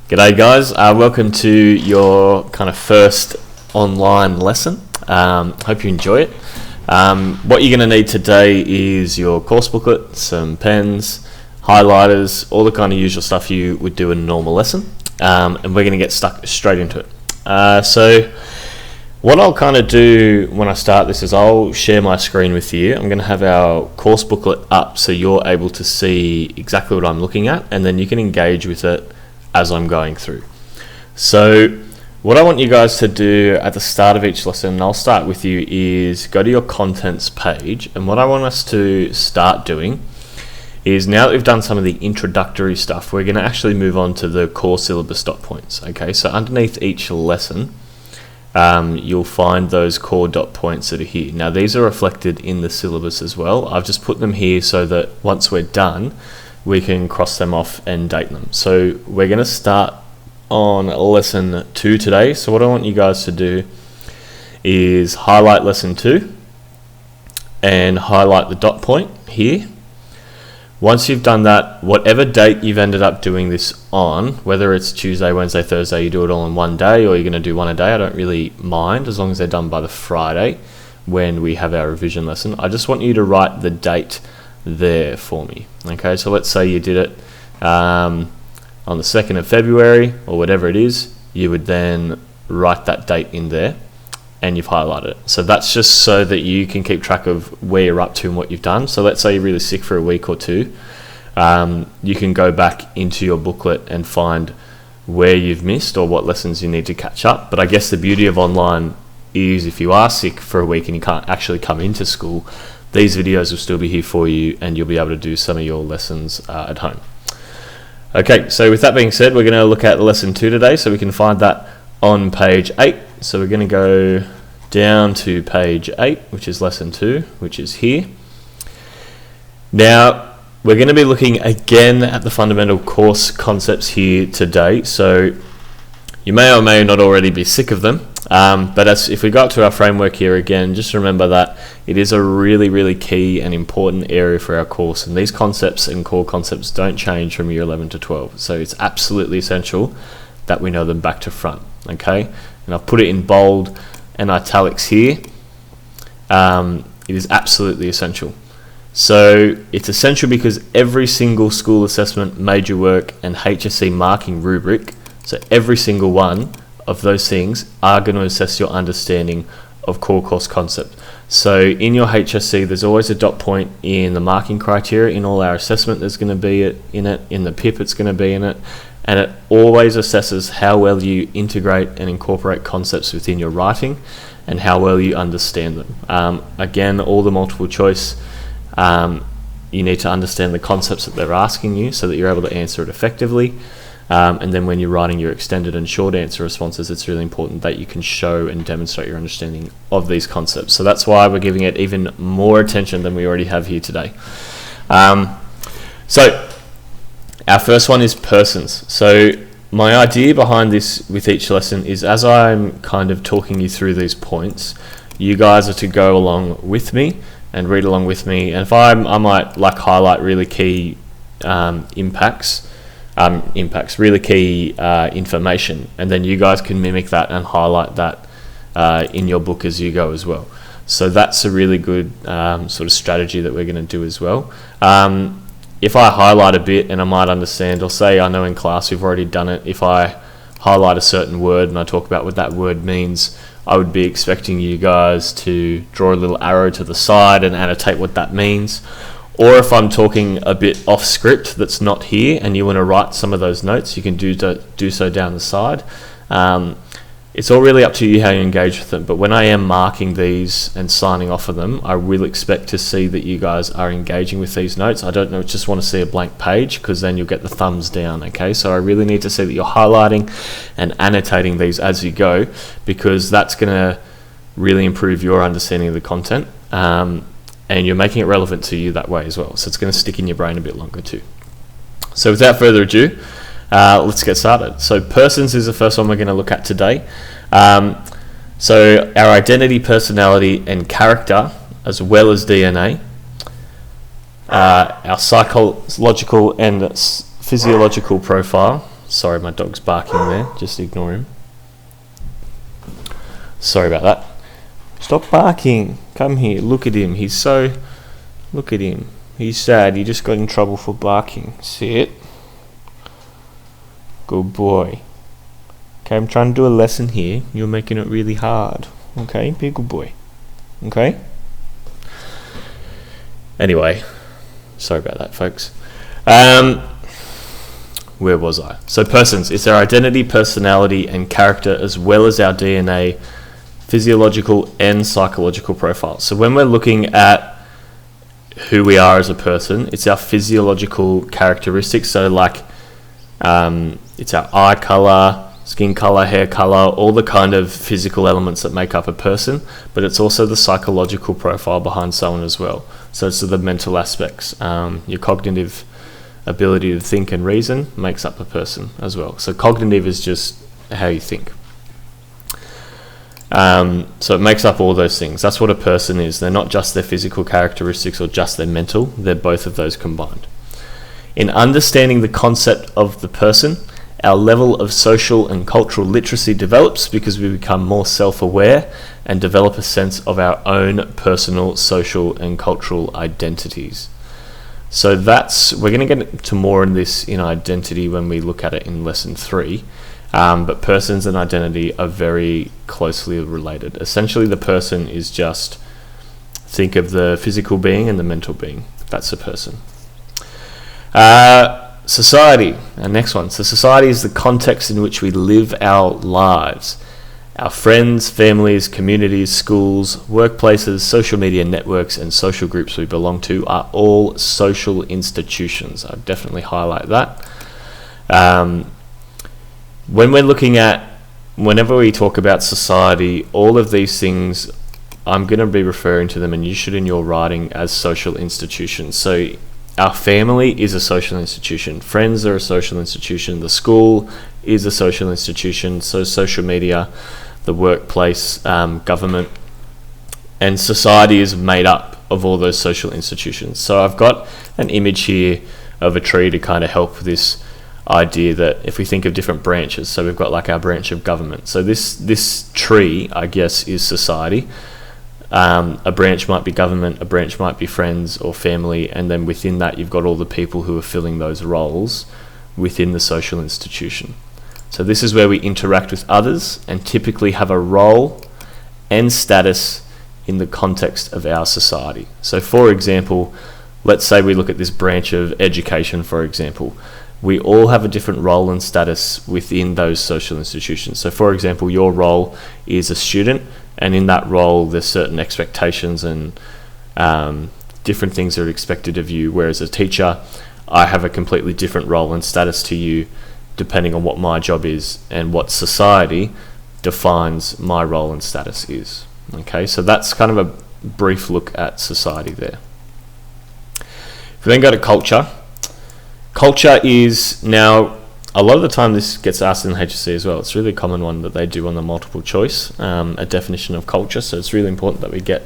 G'day guys, welcome to your kind of first online lesson. Hope you enjoy it. What you're going to need today is your course booklet, some pens, highlighters, all the kind of usual stuff you would do in a normal lesson, and we're going to get stuck straight into it. So what I'll kind of do when I start this is I'll share my screen with you. I'm going to have our course booklet up so you're able to see exactly what I'm looking at, and then you can engage with it as I'm going through. So what I want you guys to do at the start of each lesson, and I'll start with you, is go to your contents page. And what I want us to start doing is, now that we've done some of the introductory stuff, we're going to actually move on to the core syllabus dot points. Okay, so underneath each lesson, you'll find those core dot points that are here. Now these are reflected in the syllabus as well. I've just put them here so that once we're done, we can cross them off and date them. So we're going to start on lesson 2 today. So what I want you guys to do is highlight lesson 2 and highlight the dot point here. Once you've done that, whatever date you've ended up doing this on, whether it's Tuesday, Wednesday, Thursday, you do it all in one day, or you're going to do one a day, I don't really mind, as long as they're done by the Friday when we have our revision lesson. I just want you to write the date there for me. Okay, so let's say you did it on the 2nd of February or whatever it is, you would then write that date in there and you've highlighted it. So that's just so that you can keep track of where you're up to and what you've done. So let's say you're really sick for a week or two, you can go back into your booklet and find where you've missed or what lessons you need to catch up. But I guess the beauty of online is, if you are sick for a week and you can't actually come into school, these videos will still be here for you and you'll be able to do some of your lessons at home. Okay, so with that being said, we're going to look at lesson 2 today, so we can find that on page 8. So we're going to go down to page 8, which is lesson 2, which is here. Now, we're going to be looking again at the fundamental course concepts here today. So you may or may not already be sick of them. But if we go up to our framework here again, just remember that it is a really key and important area for our course, and these concepts and core concepts don't change from year 11 to 12, so it's absolutely essential that we know them back to front. Okay, and I've put it in bold and italics here. It is absolutely essential. So it's essential because every single school assessment, major work and HSC marking rubric, so every single one of those things are going to assess your understanding of core course concept. So in your HSC, there's always a dot point in the marking criteria. In all our assessment, there's going to be it in it. In the PIP, it's going to be in it. And it always assesses how well you integrate and incorporate concepts within your writing and how well you understand them. Again, all the multiple choice, you need to understand the concepts that they're asking you so that you're able to answer it effectively. And then when you're writing your extended and short answer responses, it's really important that you can show and demonstrate your understanding of these concepts. So that's why we're giving it even more attention than we already have here today. So our first one is persons. So my idea behind this with each lesson is, as I'm kind of talking you through these points, you guys are to go along with me and read along with me. And if I might highlight really key impacts, really key information, and then you guys can mimic that and highlight that in your book as you go as well. So that's a really good sort of strategy that we're going to do as well. If I highlight a bit and I might understand, or say I know in class we've already done it, if I highlight a certain word and I talk about what that word means, I would be expecting you guys to draw a little arrow to the side and annotate what that means. Or if I'm talking a bit off script that's not here and you want to write some of those notes, you can do so down the side. It's all really up to you how you engage with them. But when I am marking these and signing off of them, I will expect to see that you guys are engaging with these notes. I don't just want to see a blank page, because then you'll get the thumbs down. Okay, so I really need to see that you're highlighting and annotating these as you go, because that's going to really improve your understanding of the content. And you're making it relevant to you that way as well. So it's going to stick in your brain a bit longer too. So without further ado, let's get started. So persons is the first one we're going to look at today. So our identity, personality and character, as well as DNA, our psychological and physiological profile, Sorry, my dog's barking there. Just ignore him. Sorry about that. Stop barking. Come here. Look at him. Look at him. He's sad. He just got in trouble for barking. See it? Good boy. Okay, I'm trying to do a lesson here. You're making it really hard. Okay, be a good boy. Okay? Anyway, sorry about that, folks. Where was I? So persons, it's our identity, personality, and character, as well as our DNA, physiological and psychological profile. So when we're looking at who we are as a person, it's our physiological characteristics. So like, it's our eye color, skin color, hair color, all the kind of physical elements that make up a person, but it's also the psychological profile behind someone as well. So it's the mental aspects. Your cognitive ability to think and reason makes up a person as well. So cognitive is just how you think. So it makes up all those things. That's what a person is. They're not just their physical characteristics or just their mental, they're both of those combined. In understanding the concept of the person, our level of social and cultural literacy develops because we become more self-aware and develop a sense of our own personal, social and cultural identities. So we're going to get to more in this in identity when we look at it in lesson 3. But persons and identity are very closely related. Essentially, the person is just, think of the physical being and the mental being. That's a person. Society, our next one. So society is the context in which we live our lives. Our friends, families, communities, schools, workplaces, social media networks, and social groups we belong to are all social institutions. I'd definitely highlight that. When we're looking at, whenever we talk about society, all of these things, I'm going to be referring to them, and you should in your writing, as social institutions. So our family is a social institution. Friends are a social institution. The school is a social institution. So social media, the workplace, government, and society is made up of all those social institutions. So I've got an image here of a tree to kind of help this idea that if we think of different branches, so we've got like our branch of government. So this tree, I guess, is society. A branch might be government, a branch might be friends or family, and then within that you've got all the people who are filling those roles within the social institution. So this is where we interact with others and typically have a role and status in the context of our society. So for example, let's say we look at this branch of education, for example. We all have a different role and status within those social institutions. So for example, your role is a student, and in that role there's certain expectations and different things that are expected of you, whereas a teacher, I have a completely different role and status to you depending on what my job is and what society defines my role and status is. Okay, so that's kind of a brief look at society there. If we then go to culture, culture is now, a lot of the time this gets asked in the HSC as well. It's a really common one that they do on the multiple choice, a definition of culture. So it's really important that we get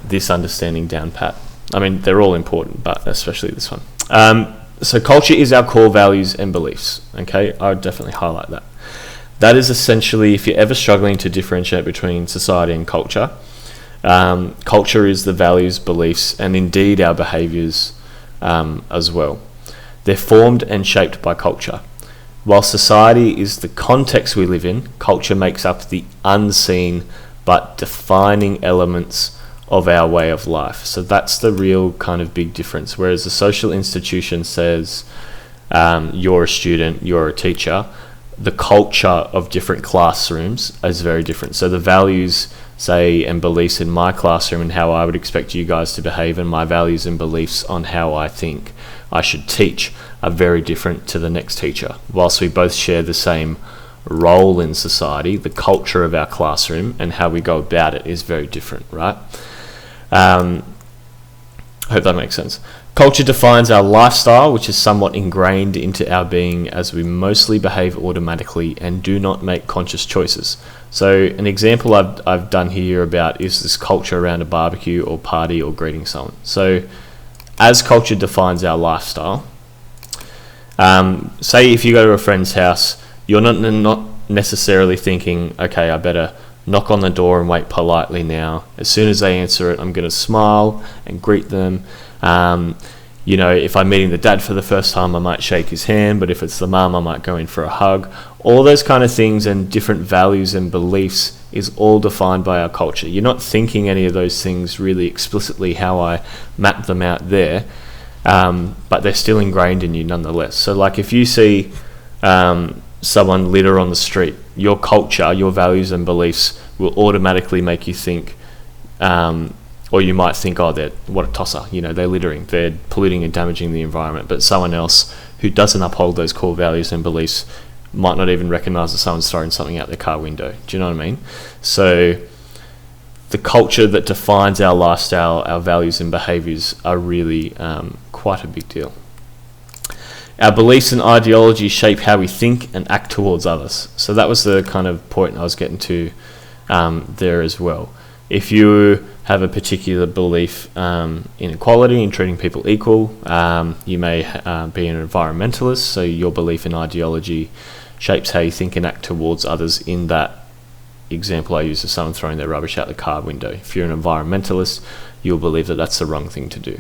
this understanding down pat. I mean, they're all important, but especially this one. So culture is our core values and beliefs. Okay, I would definitely highlight that. That is essentially, if you're ever struggling to differentiate between society and culture, culture is the values, beliefs, and indeed our behaviours as well. They're formed and shaped by culture. While society is the context we live in, culture makes up the unseen but defining elements of our way of life. So that's the real kind of big difference. Whereas a social institution says you're a student, you're a teacher, the culture of different classrooms is very different. So the values, say, and beliefs in my classroom and how I would expect you guys to behave, and my values and beliefs on how I think I should teach are very different to the next teacher. Whilst we both share the same role in society, the culture of our classroom and how we go about it is very different, right? I hope that makes sense. Culture defines our lifestyle, which is somewhat ingrained into our being as we mostly behave automatically and do not make conscious choices. So an example I've done here about is this culture around a barbecue or party or greeting someone. So as culture defines our lifestyle, Say if you go to a friend's house, you're not necessarily thinking, okay, I better knock on the door and wait politely now. As soon as they answer it, I'm going to smile and greet them. If I'm meeting the dad for the first time, I might shake his hand, but if it's the mum, I might go in for a hug. All those kind of things and different values and beliefs is all defined by our culture. You're not thinking any of those things really explicitly how I map them out there, but they're still ingrained in you nonetheless. So like if you see someone litter on the street, your culture, your values and beliefs will automatically make you think, or you might think, oh, what a tosser, they're littering, they're polluting and damaging the environment. But someone else who doesn't uphold those core values and beliefs might not even recognise that someone's throwing something out their car window. Do you know what I mean? So the culture that defines our lifestyle, our values and behaviours are really quite a big deal. Our beliefs and ideologies shape how we think and act towards others. So that was the kind of point I was getting to there as well. If you have a particular belief in equality and treating people equal, you may be an environmentalist, so your belief in ideology shapes how you think and act towards others. In that example I use of someone throwing their rubbish out the car window. If you're an environmentalist, you'll believe that that's the wrong thing to do.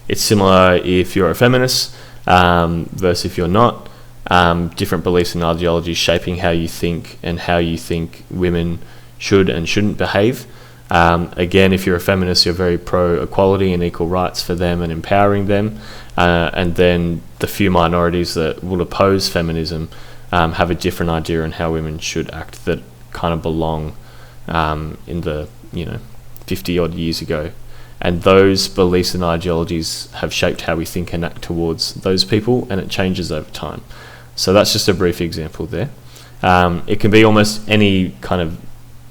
It's similar if you're a feminist versus if you're not. Different beliefs and ideologies shaping how you think and how you think women should and shouldn't behave. Again, if you're a feminist, you're very pro-equality and equal rights for them and empowering them. And then the few minorities that will oppose feminism have a different idea on how women should act that kind of belong in the 50 odd years ago. And those beliefs and ideologies have shaped how we think and act towards those people, and it changes over time. So that's just a brief example there. It can be almost any kind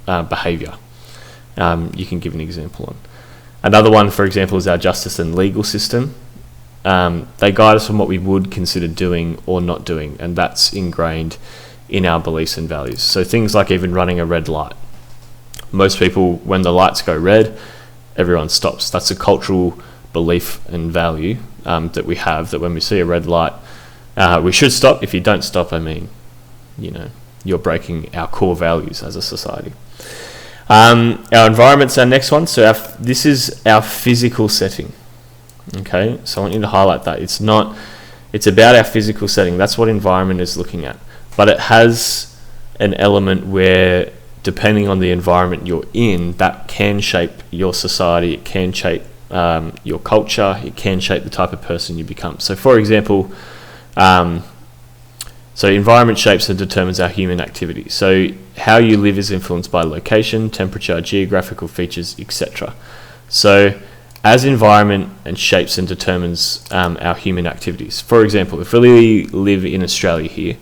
of behaviour. You can give an example on. Another one, for example, is our justice and legal system. They guide us on what we would consider doing or not doing, and that's ingrained in our beliefs and values. So things like even running a red light. Most people, when the lights go red, everyone stops. That's a cultural belief and value that we have, that when we see a red light, we should stop. If you don't stop, you're breaking our core values as a society. Our environment's our next one. So this is our physical setting. Okay, so I want you to highlight that. It's about our physical setting. That's what environment is looking at. But it has an element where, depending on the environment you're in, that can shape your society, it can shape your culture, it can shape the type of person you become. So for example, environment shapes and determines our human activity. So how you live is influenced by location, temperature, geographical features, etc. So as environment and shapes and determines our human activities. For example, if we live in Australia here,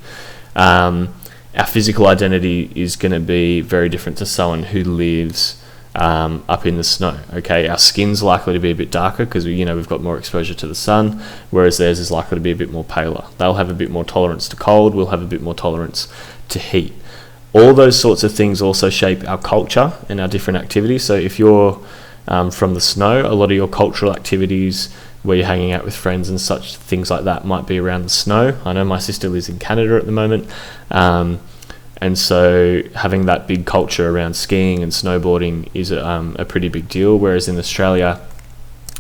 our physical identity is going to be very different to someone who lives up in the snow. Okay, our skin's likely to be a bit darker because we've got more exposure to the sun, whereas theirs is likely to be a bit more paler. They'll have a bit more tolerance to cold, we'll have a bit more tolerance to heat. All those sorts of things also shape our culture and our different activities. So if you're from the snow, a lot of your cultural activities where you're hanging out with friends and such things like that might be around the snow. I know my sister lives in Canada at the moment, and so having that big culture around skiing and snowboarding is a pretty big deal, whereas in Australia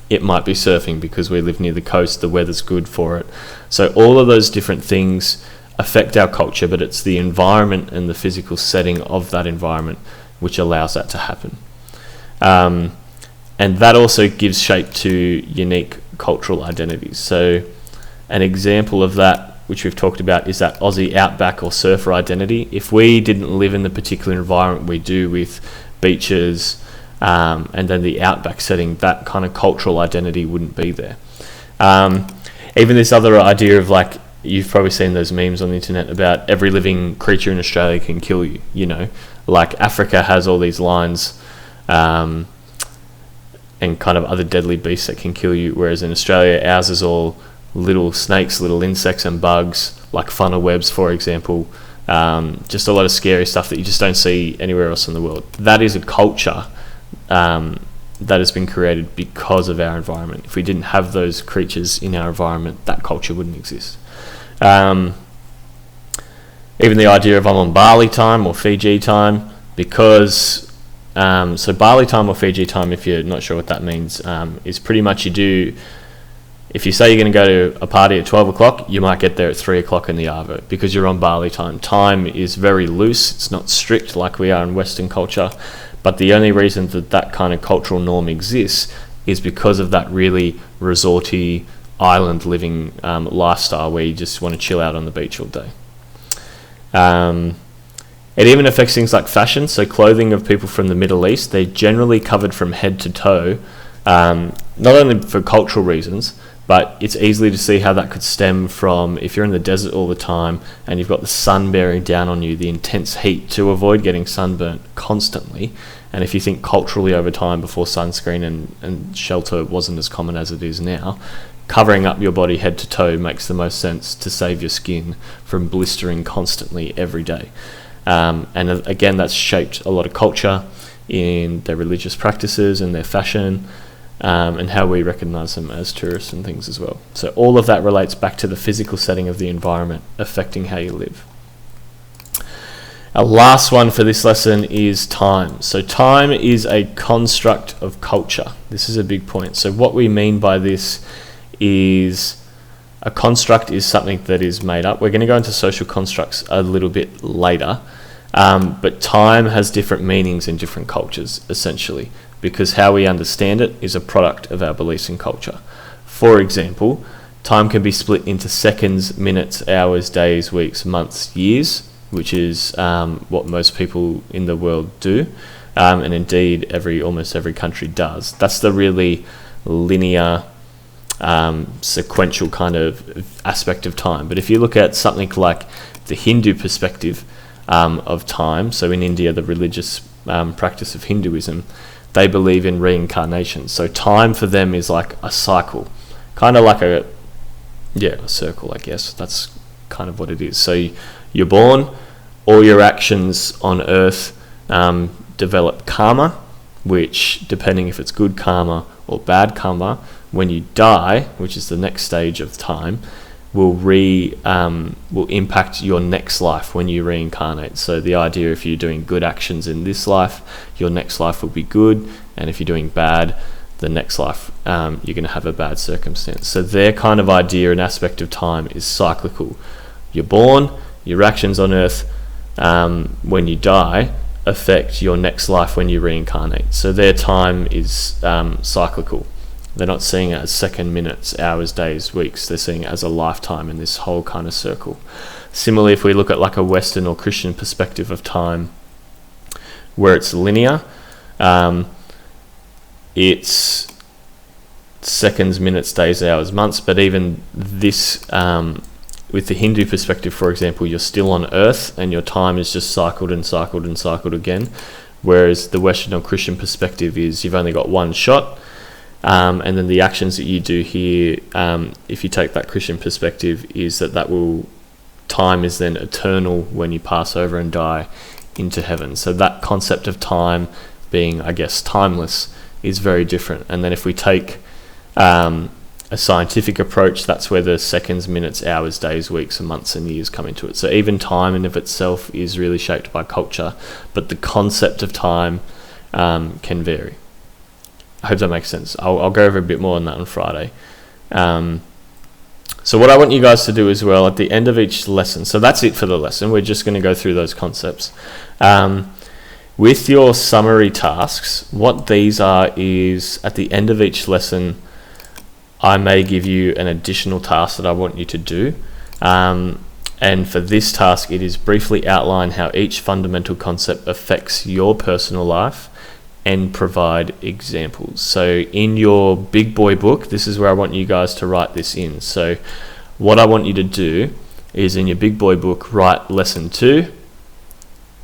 it might be surfing because we live near the coast, the weather's good for it. So all of those different things affect our culture, but it's the environment and the physical setting of that environment which allows that to happen. And that also gives shape to unique cultural identities. So an example of that, which we've talked about, is that Aussie outback or surfer identity. If we didn't live in the particular environment we do with beaches and then the outback setting, that kind of cultural identity wouldn't be there. Even this other idea of, like, you've probably seen those memes on the internet about every living creature in Australia can kill you, like Africa has all these lions and kind of other deadly beasts that can kill you, whereas in Australia ours is all little snakes, little insects and bugs, like funnel webs, for example. Just a lot of scary stuff that you just don't see anywhere else in the world. That is a culture that has been created because of our environment. If we didn't have those creatures in our environment, that culture wouldn't exist. Even the idea of I'm on Bali time or Fiji time, because so Bali time or Fiji time, if you're not sure what that means, is pretty much if you say you're going to go to a party at 12 o'clock, you might get there at 3 o'clock in the arvo because you're on Bali time. Time is very loose, it's not strict like we are in Western culture, but the only reason that kind of cultural norm exists is because of that really resorty island living lifestyle where you just want to chill out on the beach all day. It even affects things like fashion. So clothing of people from the Middle East, they're generally covered from head to toe, not only for cultural reasons, but it's easily to see how that could stem from if you're in the desert all the time and you've got the sun bearing down on you, the intense heat, to avoid getting sunburnt constantly. And if you think culturally over time, before sunscreen and shelter wasn't as common as it is now, covering up your body head to toe makes the most sense to save your skin from blistering constantly every day. And again, that's shaped a lot of culture in their religious practices and their fashion, and how we recognise them as tourists and things as well. So all of that relates back to the physical setting of the environment affecting how you live. Our last one for this lesson is time. So time is a construct of culture. This is a big point. So what we mean by this is a construct is something that is made up. We're going to go into social constructs a little bit later, but time has different meanings in different cultures, essentially, because how we understand it is a product of our beliefs and culture. For example, time can be split into seconds, minutes, hours, days, weeks, months, years, which is what most people in the world do, and indeed almost every country does. That's the really linear, sequential kind of aspect of time. But if you look at something like the Hindu perspective of time, so in India, the religious practice of Hinduism, they believe in reincarnation. So time for them is like a cycle, kind of like a circle, I guess. That's kind of what it is. So you're born, all your actions on earth develop karma, which, depending if it's good karma or bad karma, when you die, which is the next stage of time, will impact your next life when you reincarnate. So the idea, if you're doing good actions in this life, your next life will be good, and if you're doing bad, the next life you're going to have a bad circumstance. So their kind of idea and aspect of time is cyclical. You're born, your actions on earth when you die affect your next life when you reincarnate. So their time is cyclical. They're not seeing it as second, minutes, hours, days, weeks. They're seeing it as a lifetime in this whole kind of circle. Similarly, if we look at like a Western or Christian perspective of time, where it's linear, it's seconds, minutes, days, hours, months. But even this, with the Hindu perspective, for example, you're still on Earth and your time is just cycled and cycled and cycled again. Whereas the Western or Christian perspective is you've only got one shot. And then the actions that you do here, if you take that Christian perspective, is time is then eternal when you pass over and die into heaven. So that concept of time being, I guess, timeless is very different. And then if we take a scientific approach, that's where the seconds, minutes, hours, days, weeks, and months and years come into it. So even time in of itself is really shaped by culture, but the concept of time can vary. I hope that makes sense. I'll go over a bit more on that on Friday. So what I want you guys to do as well at the end of each lesson, so that's it for the lesson, we're just going to go through those concepts. With your summary tasks, what these are is at the end of each lesson, I may give you an additional task that I want you to do. And for this task, it is briefly outline how each fundamental concept affects your personal life and provide examples. So in your big boy book, this is where I want you guys to write this in. So what I want you to do is in your big boy book, write lesson 2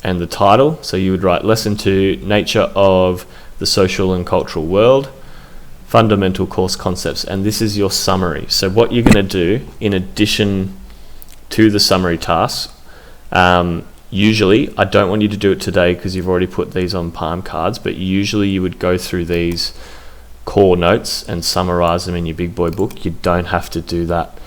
and the title. So you would write lesson 2, nature of the social and cultural world, fundamental course concepts, and this is your summary. So what you're going to do in addition to the summary tasks, usually, I don't want you to do it today because you've already put these on palm cards, but usually you would go through these core notes and summarize them in your big boy book. You don't have to do that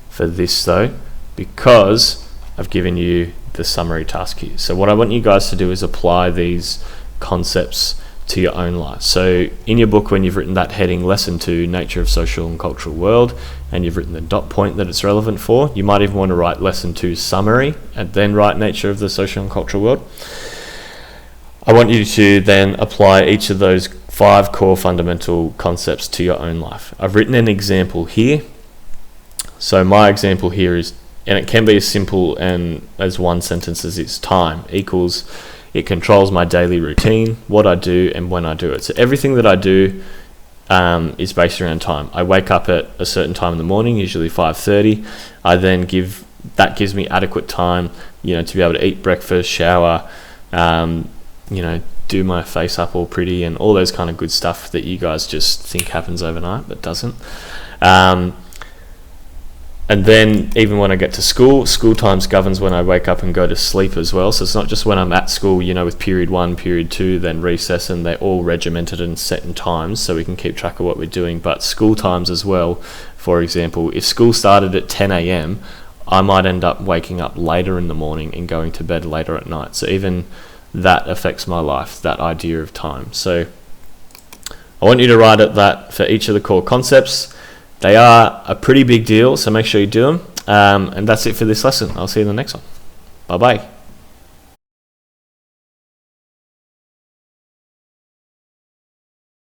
for this though, because I've given you the summary task here. So what I want you guys to do is apply these concepts to your own life. So in your book, when you've written that heading, lesson 2, nature of social and cultural world, and you've written the dot point that it's relevant for, you might even want to write lesson 2 summary and then write nature of the social and cultural world. I want you to then apply each of those 5 core fundamental concepts to your own life. I've written an example here. So my example here is, and it can be as simple and as one sentence as it's time equals, it controls my daily routine, what I do and when I do it. So everything that I do is based around time. I wake up at a certain time in the morning, usually 5:30. I then that gives me adequate time, to be able to eat breakfast, shower, do my face up all pretty and all those kind of good stuff that you guys just think happens overnight, but doesn't. And then even when I get to school times governs when I wake up and go to sleep as well. So it's not just when I'm at school, with period 1, period 2, then recess, and they're all regimented and set in times so we can keep track of what we're doing. But school times as well, for example, if school started at 10 a.m, I might end up waking up later in the morning and going to bed later at night. So even that affects my life, that idea of time. So I want you to write at that for each of the core concepts. They are a pretty big deal, so make sure you do them. And that's it for this lesson. I'll see you in the next one. Bye-bye.